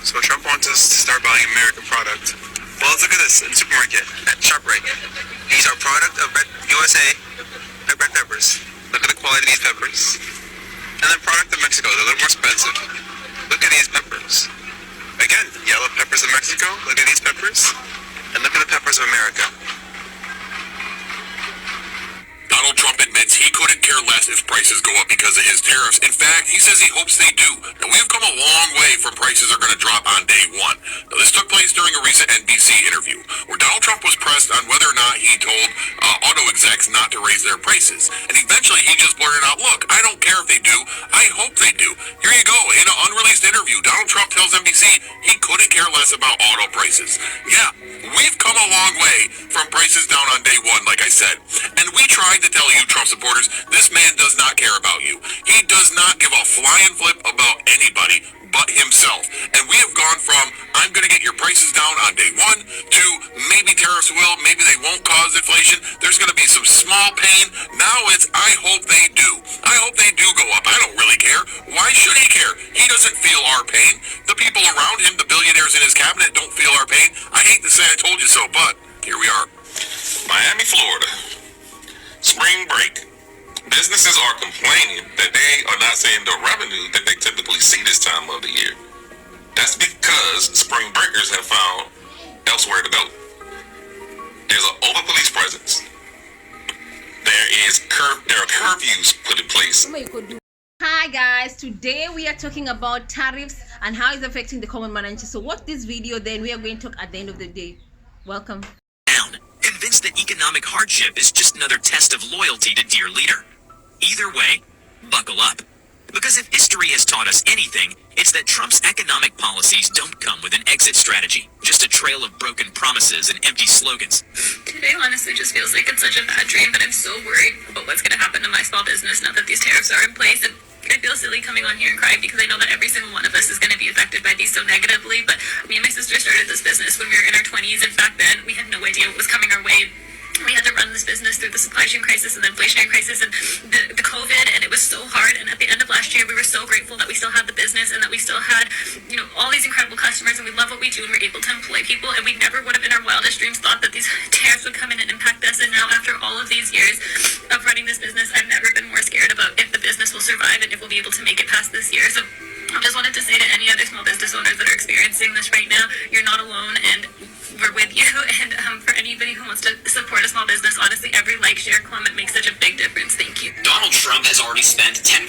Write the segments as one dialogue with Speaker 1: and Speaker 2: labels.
Speaker 1: So Trump wants us to start buying American product. Well, let's look at this in the supermarket at ShopRite. These are product of USA red peppers. Look at the quality of these peppers. And then product of Mexico. They're a little more expensive. Look at these peppers. Again, yellow peppers of Mexico. Look at these peppers. And look at the peppers of America.
Speaker 2: Donald Trump admits he couldn't care less if prices go up because of his tariffs. In fact, he says he hopes they do. Now, we've come a long way from prices are going to drop on day one. Now, this took place during a recent NBC interview where Donald Trump was pressed on whether or not he told auto execs not to raise their prices. And eventually, he just blurted out, look, I don't care if they do. I hope they do. Here you go. In an unreleased interview, Donald Trump tells NBC he couldn't care less about auto prices. Yeah, we've come a long way from prices down on day one, like I said. And we tried to tell you, Trump supporters, this man does not care about you. He does not give a flying flip about anybody but himself. And we have gone from, I'm going to get your prices down on day one, to maybe tariffs will, maybe they won't cause inflation. There's going to be some small pain. Now it's, I hope they do. I hope they do go up. I don't really care. Why should he care? He doesn't feel our pain. The people around him, the billionaires in his cabinet, don't feel our pain. I hate to say I told you so, but here we are. Miami, Florida. Spring break. Businesses are complaining that they are not seeing the revenue that they typically see this time of the year. That's because spring breakers have found elsewhere to go. There's an over police presence. There are curfews put in place.
Speaker 3: Hi guys, today we are talking about tariffs and how it's affecting the common man. So watch this video, then we are going to talk at the end of the day. Welcome.
Speaker 4: Convinced that economic hardship is just another test of loyalty to dear leader. Either way, buckle up. Because if history has taught us anything, it's that Trump's economic policies don't come with an exit strategy, just a trail of broken promises and empty slogans.
Speaker 5: Today honestly just feels like it's such a bad dream, but I'm so worried about what's going to happen to my small business now that these tariffs are in place. And I feel silly coming on here and crying because I know that every single one of us is going to be affected by these so negatively. But me and my sister started this business when we were in our 20s, and back then we had no idea what was coming our way. We had to run this business through the supply chain crisis and the inflationary crisis and the COVID, and it was so hard. And at the end of last year, we were so grateful that we still had the business and that we still had, all these incredible customers, and we love what we do, and we're able to employ people. And we never would have in our wildest dreams thought that these tariffs would come in and impact us. And now, after all of these years of running this business, I've never been more scared about if the business will survive and if we'll be able to make it past this year. So I just wanted to say to any other small business owners that are experiencing this right now, you're not alone, and we're with you. And for anybody who wants to support a small business, honestly, every like, share, comment makes such a big difference. Thank you.
Speaker 4: Donald Trump has already spent $10.7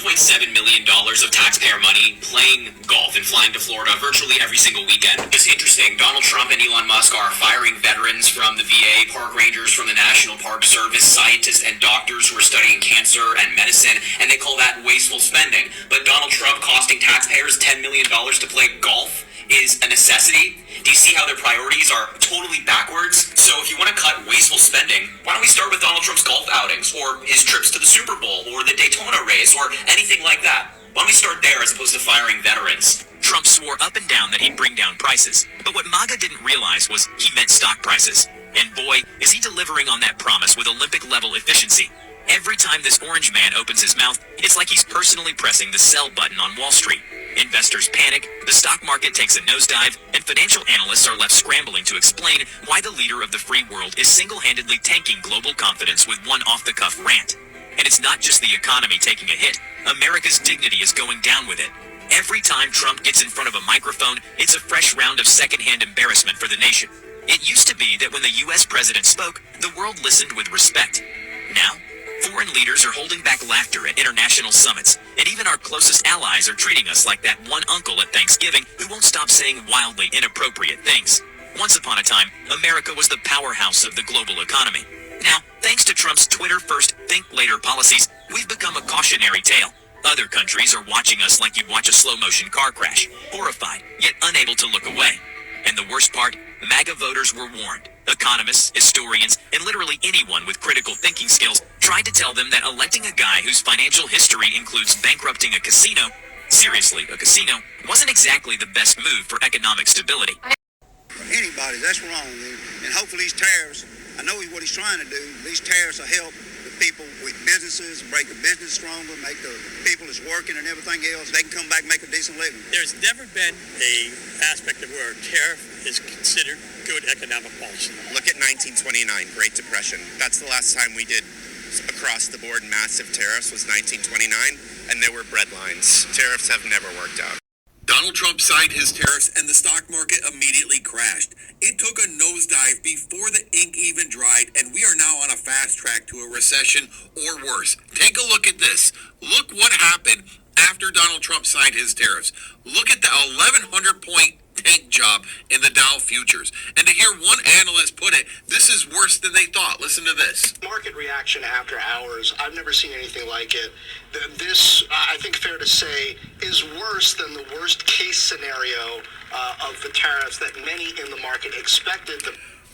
Speaker 4: million of taxpayer money playing golf and flying to Florida virtually every single weekend. It's interesting. Donald Trump and Elon Musk are firing veterans from the VA, park rangers from the National Park Service, scientists and doctors who are studying cancer and medicine, and they call that wasteful spending. But Donald Trump costing taxpayers $10 million to play golf is a necessity. Do you see how their priorities are totally backwards? So if you want to cut wasteful spending, why don't we start with Donald Trump's golf outings, or his trips to the Super Bowl, or the Daytona race, or anything like that? Why don't we start there as opposed to firing veterans? Trump swore up and down that he'd bring down prices, but what Maga didn't realize was he meant stock prices. And boy, is he delivering on that promise with Olympic-level efficiency. Every time this orange man opens his mouth, it's like he's personally pressing the sell button on Wall Street. Investors panic, the stock market takes a nosedive, and financial analysts are left scrambling to explain why the leader of the free world is single-handedly tanking global confidence with one off-the-cuff rant. And it's not just the economy taking a hit. America's dignity is going down with it. Every time Trump gets in front of a microphone, it's a fresh round of second-hand embarrassment for the nation. It used to be that when the U.S. president spoke, the world listened with respect. Now, foreign leaders are holding back laughter at international summits, and even our closest allies are treating us like that one uncle at Thanksgiving who won't stop saying wildly inappropriate things. Once upon a time, America was the powerhouse of the global economy. Now, thanks to Trump's Twitter-first, think-later policies, we've become a cautionary tale. Other countries are watching us like you'd watch a slow-motion car crash, horrified, yet unable to look away. And the worst part, MAGA voters were warned. Economists, historians, and literally anyone with critical thinking skills tried to tell them that electing a guy whose financial history includes bankrupting a casino, seriously, a casino, wasn't exactly the best move for economic stability.
Speaker 6: Anybody, that's wrong. And hopefully these tariffs, I know what he's trying to do, these tariffs will help the people with businesses, make the business stronger, make the people that's working and everything else, they can come back and make a decent living.
Speaker 7: There's never been a aspect of where a tariff is considered good economic policy.
Speaker 8: Look at 1929, Great Depression. That's the last time we did across the board massive tariffs was 1929, and there were bread lines. Tariffs have never worked out.
Speaker 2: Donald Trump signed his tariffs and the stock market immediately crashed. It took a nosedive before the ink even dried, and we are now on a fast track to a recession or worse. Take a look at this. Look what happened after Donald Trump signed his tariffs. Look at the 1,100-point tank job in the Dow futures. And to hear one analyst put it, this is worse than they thought. Listen to this.
Speaker 9: Market reaction after hours, I've never seen anything like it. This, I think fair to say, is worse than the worst case scenario of the tariffs that many in the market expected.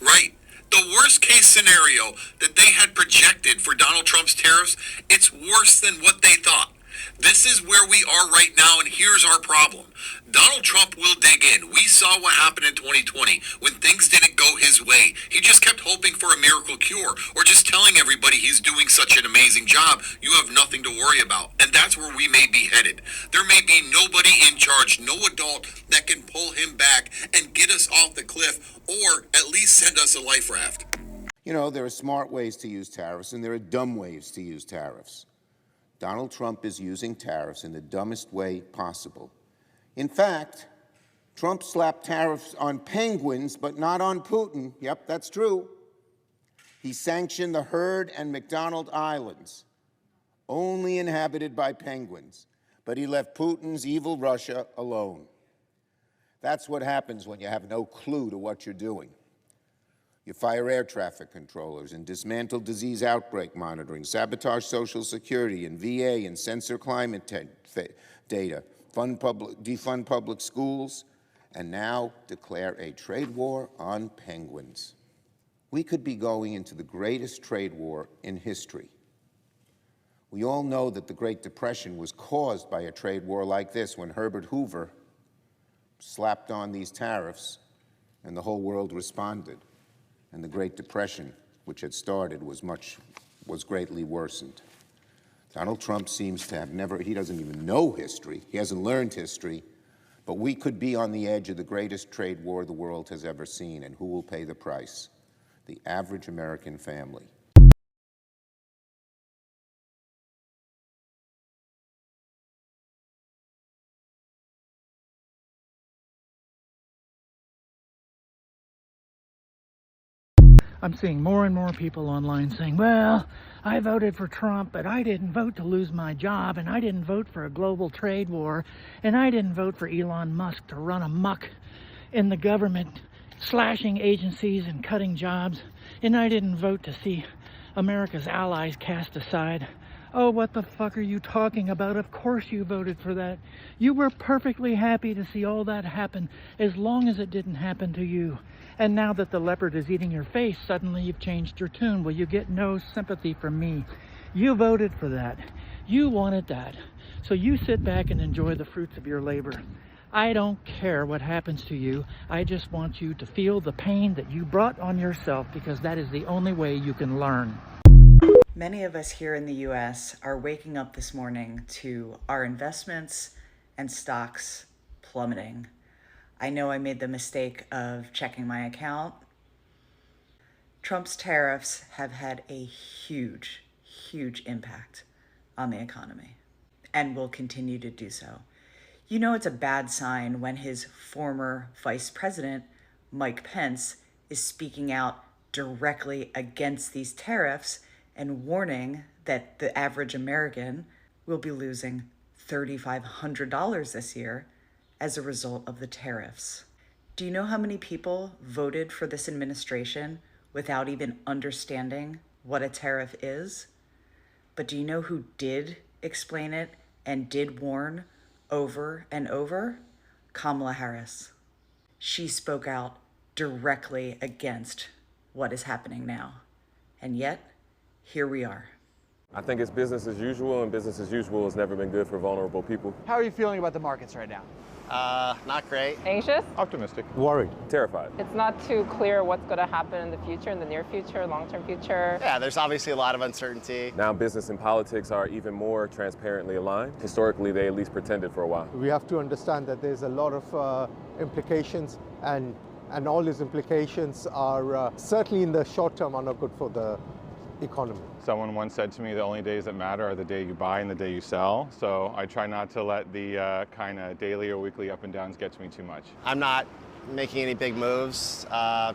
Speaker 2: Right. The worst case scenario that they had projected for Donald Trump's tariffs, it's worse than what they thought. This is where we are right now, and here's our problem. Donald Trump will dig in. We saw what happened in 2020 when things didn't go his way. He just kept hoping for a miracle cure or just telling everybody he's doing such an amazing job. You have nothing to worry about. And that's where we may be headed. There may be nobody in charge, no adult that can pull him back and get us off the cliff or at least send us a life raft.
Speaker 10: You know, there are smart ways to use tariffs and there are dumb ways to use tariffs. Donald Trump is using tariffs in the dumbest way possible. In fact, Trump slapped tariffs on penguins, but not on Putin. Yep, that's true. He sanctioned the Heard and McDonald Islands, only inhabited by penguins, but he left Putin's evil Russia alone. That's what happens when you have no clue to what you're doing. You fire air traffic controllers and dismantle disease outbreak monitoring, sabotage Social Security and VA and censor climate data, defund public schools, and now declare a trade war on penguins. We could be going into the greatest trade war in history. We all know that the Great Depression was caused by a trade war like this when Herbert Hoover slapped on these tariffs and the whole world responded. And the Great Depression, which had started, was greatly worsened. Donald Trump seems to have he doesn't even know history. He hasn't learned history. But we could be on the edge of the greatest trade war the world has ever seen. And who will pay the price? The average American family.
Speaker 11: I'm seeing more and more people online saying, well, I voted for Trump, but I didn't vote to lose my job, and I didn't vote for a global trade war, and I didn't vote for Elon Musk to run amok in the government, slashing agencies and cutting jobs, and I didn't vote to see America's allies cast aside. Oh, what the fuck are you talking about? Of course you voted for that. You were perfectly happy to see all that happen as long as it didn't happen to you. And now that the leopard is eating your face, suddenly you've changed your tune. Well, you get no sympathy from me. You voted for that. You wanted that. So you sit back and enjoy the fruits of your labor. I don't care what happens to you. I just want you to feel the pain that you brought on yourself, because that is the only way you can learn.
Speaker 12: Many of us here in the US are waking up this morning to our investments and stocks plummeting. I know I made the mistake of checking my account. Trump's tariffs have had a huge, huge impact on the economy and will continue to do so. You know it's a bad sign when his former vice president, Mike Pence, is speaking out directly against these tariffs and warning that the average American will be losing $3,500 this year as a result of the tariffs. Do you know how many people voted for this administration without even understanding what a tariff is? But do you know who did explain it and did warn over and over? Kamala Harris. She spoke out directly against what is happening now. And yet, here we are.
Speaker 13: I think it's business as usual, and business as usual has never been good for vulnerable people.
Speaker 14: How are you feeling about the markets right now?
Speaker 13: Not great.
Speaker 14: Anxious?
Speaker 15: Optimistic.
Speaker 16: Worried.
Speaker 15: Terrified.
Speaker 14: It's not too clear what's going to happen in the future, in the near future, long-term future.
Speaker 13: Yeah, there's obviously a lot of uncertainty.
Speaker 15: Now business and politics are even more transparently aligned. Historically, they at least pretended for a while.
Speaker 16: We have to understand that there's a lot of implications, and all these implications are certainly in the short term are not good for the economy.
Speaker 15: Someone once said to me, the only days that matter are the day you buy and the day you sell. So I try not to let the kind of daily or weekly up and downs get to me too much.
Speaker 13: I'm not making any big moves.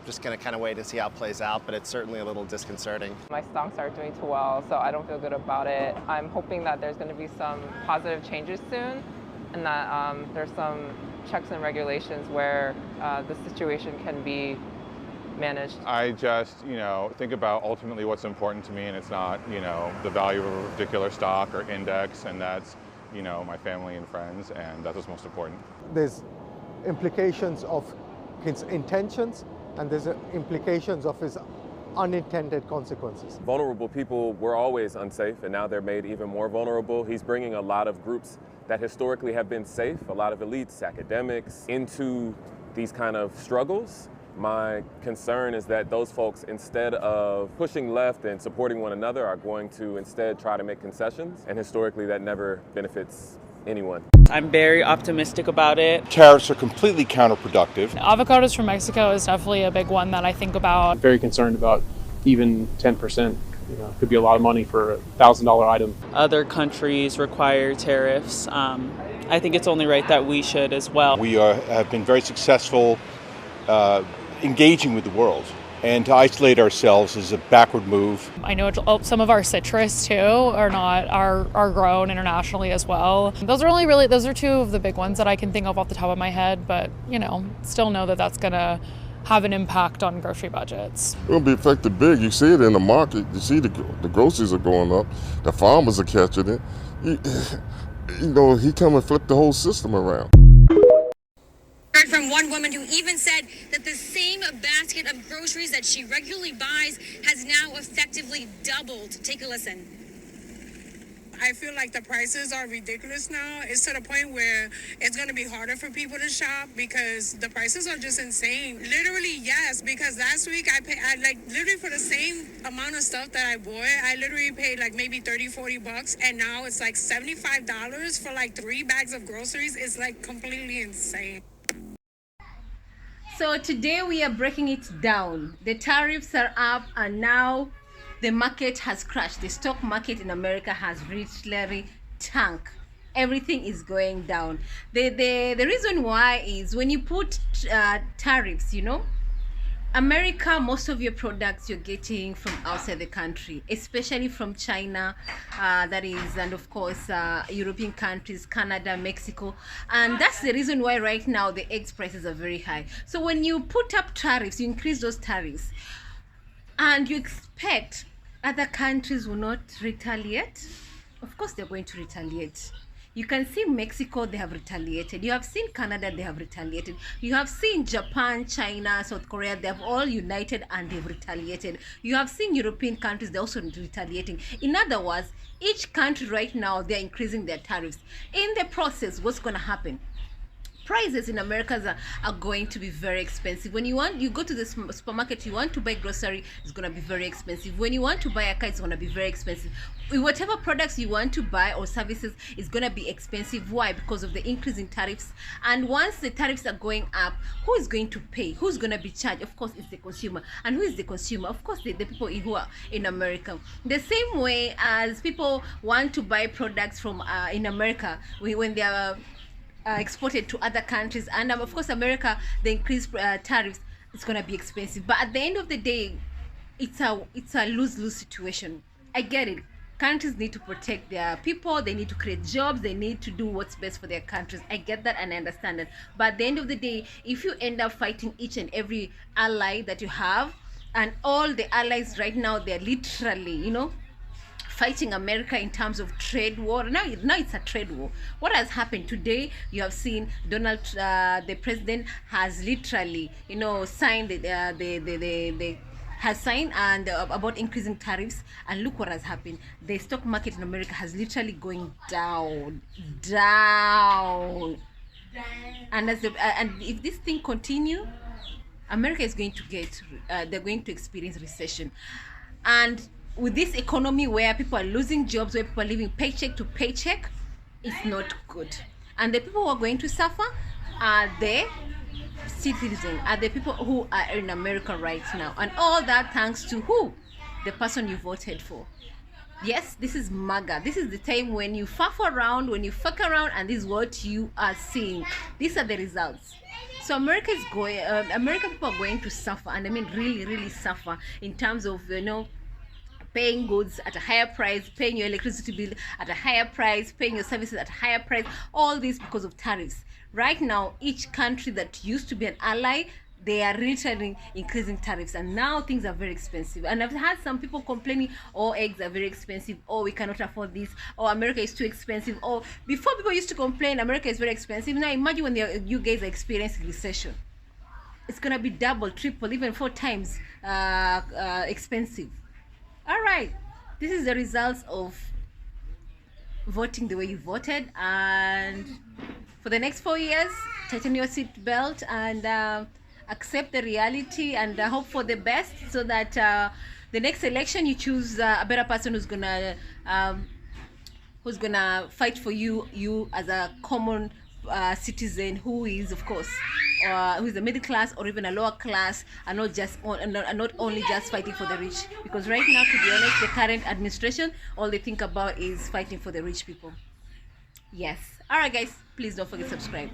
Speaker 13: Just going to kind of wait and see how it plays out, but it's certainly a little disconcerting.
Speaker 14: My stocks aren't doing too well, so I don't feel good about it. I'm hoping that there's going to be some positive changes soon, and that there's some checks and regulations where the situation can be managed.
Speaker 15: I just, think about ultimately what's important to me, and it's not, the value of a particular stock or index, and that's, my family and friends, and that's what's most important.
Speaker 16: There's implications of his intentions, and there's implications of his unintended consequences.
Speaker 15: Vulnerable people were always unsafe, and now they're made even more vulnerable. He's bringing a lot of groups that historically have been safe, a lot of elites, academics, into these kind of struggles. My concern is that those folks, instead of pushing left and supporting one another, are going to instead try to make concessions, and historically that never benefits anyone.
Speaker 17: I'm very optimistic about it.
Speaker 18: Tariffs are completely counterproductive.
Speaker 19: Avocados from Mexico is definitely a big one that I think about.
Speaker 20: I'm very concerned about even 10%. Could be a lot of money for a $1,000 item.
Speaker 17: Other countries require tariffs. I think it's only right that we should as well.
Speaker 18: We have been very successful engaging with the world, and to isolate ourselves is a backward move.
Speaker 19: I know some of our citrus too are grown internationally as well. Those are two of the big ones that I can think of off the top of my head, but still know that that's gonna have an impact on grocery budgets.
Speaker 21: It will be affected big. You see it in the market. You see the groceries are going up. The farmers are catching it. He come and flip the whole system around.
Speaker 22: Heard from one woman who even said that the same basket of groceries that she regularly buys has now effectively doubled. Take a listen.
Speaker 23: I feel like the prices are ridiculous now. It's to the point where it's going to be harder for people to shop because the prices are just insane. Literally, yes, because last week I literally for the same amount of stuff that I bought, I literally paid like maybe $30-40, and now it's like $75 for like 3 bags of groceries. It's like completely insane.
Speaker 3: So today we are breaking it down. The tariffs are up, and now the market has crashed. The stock market in America has literally tanked. Everything is going down. The reason why is when you put tariffs, America, most of your products you're getting from outside the country, especially from China, and of course European countries, Canada, Mexico, and that's the reason why right now the eggs prices are very high. So when you put up tariffs, you increase those tariffs, and you expect other countries will not retaliate. Of course they're going to retaliate. You can see Mexico, they have retaliated. You have seen Canada, they have retaliated. You have seen Japan, China, South Korea, they have all united and they've retaliated. You have seen European countries, they're also retaliating. In other words, each country right now, they're increasing their tariffs. In the process, what's going to happen? Prices in America are going to be very expensive. When you go to the supermarket, you want to buy grocery, it's going to be very expensive. When you want to buy a car, it's going to be very expensive. Whatever products you want to buy or services is going to be expensive. Why? Because of the increase in tariffs. And once the tariffs are going up, who is going to pay? Who's going to be charged? Of course, it's the consumer. And who is the consumer? Of course, the people who are in America. The same way as people want to buy products from in America when they are exported to other countries, and of course America, the increased tariffs, it's going to be expensive. But at the end of the day, it's a lose-lose situation. I get it. Countries need to protect their people, they need to create jobs, they need to do what's best for their countries. I get that and I understand that. But at the end of the day, if you end up fighting each and every ally that you have, and all the allies right now, they're literally fighting America in terms of trade war. Now it's a trade war. What has happened today? You have seen the president has literally, signed has signed and about increasing tariffs, and look what has happened. The stock market in America has literally going down. And and if this thing continue, America is going to they're going to experience recession. And with this economy where people are losing jobs, where people are living paycheck to paycheck, it's not good. And the people who are going to suffer are the citizens, are the people who are in America right now. And all that thanks to who? The person you voted for. Yes, this is Maga. This is the time when you fuck around, and this is what you are seeing. These are the results. So America people are going to suffer, and I mean really, really suffer in terms of, paying goods at a higher price, paying your electricity bill at a higher price, paying your services at a higher price, all this because of tariffs. Right now, each country that used to be an ally, they are literally increasing tariffs, and now things are very expensive. And I've had some people complaining, oh, eggs are very expensive, oh, we cannot afford this, oh, America is too expensive. Oh, before people used to complain America is very expensive. Now imagine when you guys are experiencing recession. It's gonna be double, triple, even 4 times expensive. All right, this is the results of voting the way you voted. And for the next 4 years, tighten your seat belt and accept the reality and hope for the best, so that the next election you choose a better person who's gonna fight for you as a common citizen, who is, of course, who is a middle class or even a lower class, and not only just fighting for the rich. Because right now, to be honest, the current administration, all they think about is fighting for the rich people. Yes. All right, guys, please don't forget to subscribe.